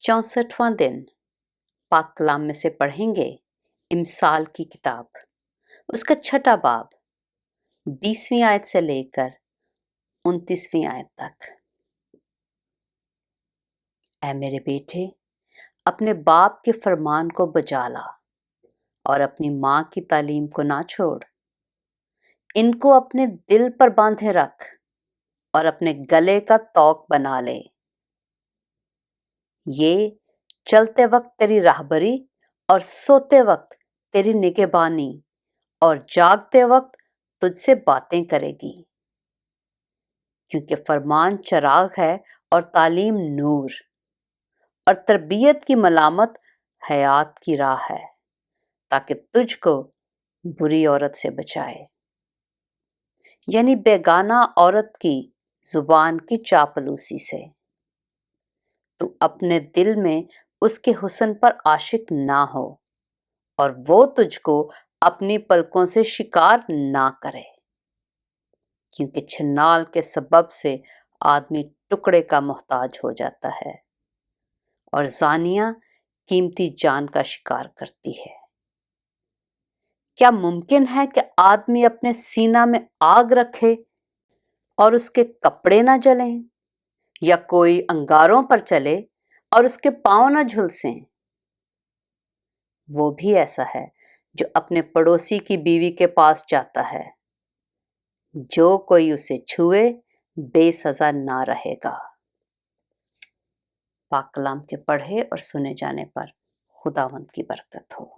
64वां दिन पाक कलाम में से पढ़ेंगे इमसाल की किताब, उसका 6ठा बाब 20वीं आयत से लेकर 29वीं आयत तक। ऐ मेरे बेटे, अपने बाप के फरमान को बजा ला और अपनी माँ की तालीम को ना छोड़। इनको अपने दिल पर बांधे रख और अपने गले का तौक बना ले। ये चलते वक्त तेरी राहबरी और सोते वक्त तेरी निगहबानी और जागते वक्त तुझसे बातें करेगी। क्योंकि फरमान चराग है और तालीम नूर, और तरबियत की मलामत हयात की राह है, ताकि तुझको बुरी औरत से बचाए, यानी बेगाना औरत की जुबान की चापलूसी से। तू अपने दिल में उसके हुस्न पर आशिक ना हो और वो तुझको अपनी पलकों से शिकार ना करे, क्योंकि छिनाल के सबब से आदमी टुकड़े का मोहताज हो जाता है और जानिया कीमती जान का शिकार करती है। क्या मुमकिन है कि आदमी अपने सीना में आग रखे और उसके कपड़े ना जलें, या कोई अंगारों पर चले और उसके पांव ना झुलसें? वो भी ऐसा है जो अपने पड़ोसी की बीवी के पास जाता है। जो कोई उसे छुए बेसजा ना रहेगा। पाक कलाम के पढ़े और सुने जाने पर खुदावंद की बरकत हो।